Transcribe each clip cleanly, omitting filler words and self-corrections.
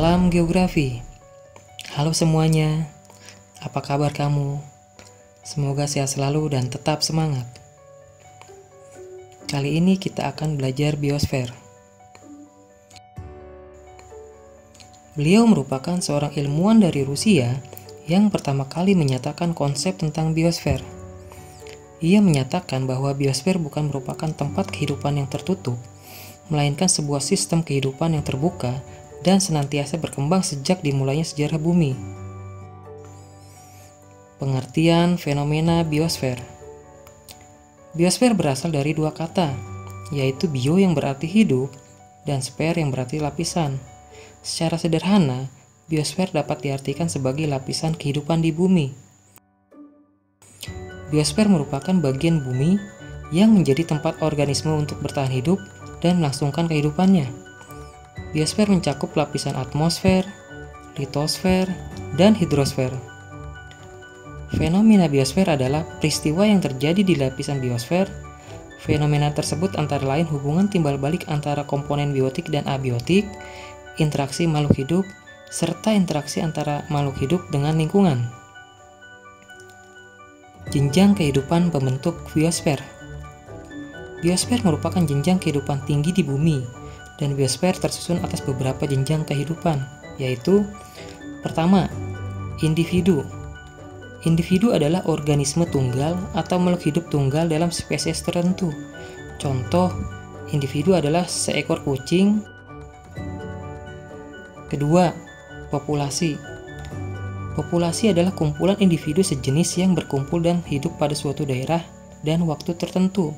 Salam geografi. Halo semuanya, apa kabar kamu? Semoga sehat selalu dan tetap semangat. Kali ini kita akan belajar biosfer. Beliau merupakan seorang ilmuwan dari Rusia yang pertama kali menyatakan konsep tentang biosfer. Ia menyatakan bahwa biosfer bukan merupakan tempat kehidupan yang tertutup, melainkan sebuah sistem kehidupan yang terbuka dan senantiasa berkembang sejak dimulainya sejarah bumi. Pengertian fenomena biosfer. Biosfer berasal dari dua kata, yaitu bio yang berarti hidup dan sfer yang berarti lapisan. Secara sederhana, biosfer dapat diartikan sebagai lapisan kehidupan di bumi. Biosfer merupakan bagian bumi yang menjadi tempat organisme untuk bertahan hidup dan melangsungkan kehidupannya. Biosfer mencakup lapisan atmosfer, litosfer, dan hidrosfer. Fenomena biosfer adalah peristiwa yang terjadi di lapisan biosfer. Fenomena tersebut antara lain hubungan timbal balik antara komponen biotik dan abiotik, interaksi makhluk hidup, serta interaksi antara makhluk hidup dengan lingkungan. Jenjang kehidupan pembentuk biosfer. Biosfer merupakan jenjang kehidupan tinggi di bumi, dan biosfer tersusun atas beberapa jenjang kehidupan, yaitu pertama, individu. Individu adalah organisme tunggal atau makhluk hidup tunggal dalam spesies tertentu. Contoh, individu adalah seekor kucing. Kedua, populasi. Populasi adalah kumpulan individu sejenis yang berkumpul dan hidup pada suatu daerah dan waktu tertentu.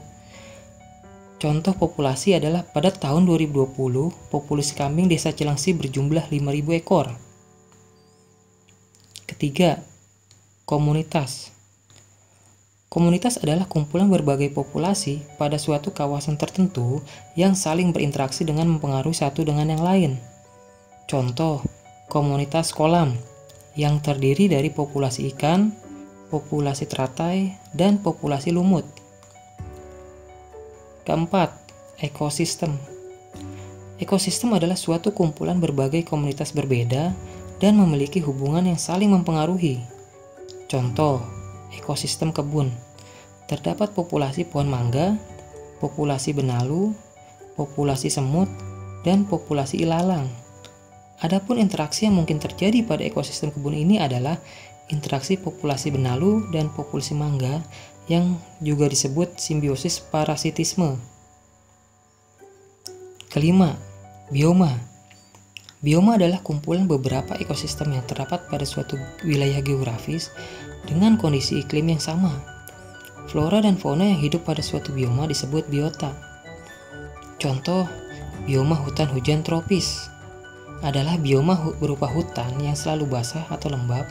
Contoh populasi adalah pada tahun 2020, populasi kambing desa Cilengsi berjumlah 5.000 ekor. Ketiga, komunitas. Komunitas adalah kumpulan berbagai populasi pada suatu kawasan tertentu yang saling berinteraksi dengan mempengaruhi satu dengan yang lain. Contoh, komunitas kolam yang terdiri dari populasi ikan, populasi teratai, dan populasi lumut. Keempat, ekosistem. Ekosistem adalah suatu kumpulan berbagai komunitas berbeda dan memiliki hubungan yang saling mempengaruhi. Contoh, ekosistem kebun. Terdapat populasi pohon mangga, populasi benalu, populasi semut, dan populasi ilalang. Adapun interaksi yang mungkin terjadi pada ekosistem kebun ini adalah interaksi populasi benalu dan populasi mangga yang juga disebut simbiosis parasitisme. Kelima, bioma. Bioma adalah kumpulan beberapa ekosistem yang terdapat pada suatu wilayah geografis dengan kondisi iklim yang sama. Flora dan fauna yang hidup pada suatu bioma disebut biota. Contoh, bioma hutan hujan tropis adalah bioma berupa hutan yang selalu basah atau lembab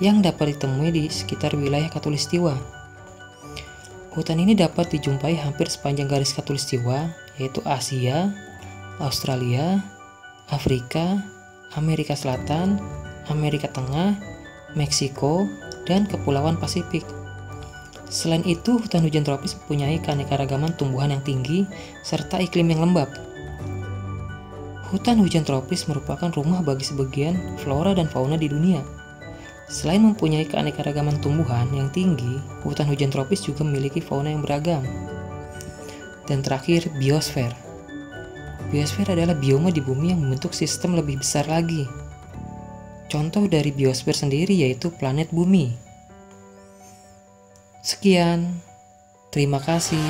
yang dapat ditemui di sekitar wilayah khatulistiwa. Hutan ini dapat dijumpai hampir sepanjang garis khatulistiwa, yaitu Asia, Australia, Afrika, Amerika Selatan, Amerika Tengah, Meksiko, dan Kepulauan Pasifik. Selain itu, hutan hujan tropis mempunyai keanekaragaman tumbuhan yang tinggi serta iklim yang lembab. Hutan hujan tropis merupakan rumah bagi sebagian flora dan fauna di dunia. Selain mempunyai keanekaragaman tumbuhan yang tinggi, hutan hujan tropis juga memiliki fauna yang beragam. Dan terakhir, biosfer. Biosfer adalah bioma di bumi yang membentuk sistem lebih besar lagi. Contoh dari biosfer sendiri yaitu planet bumi. Sekian, terima kasih,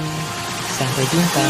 sampai jumpa.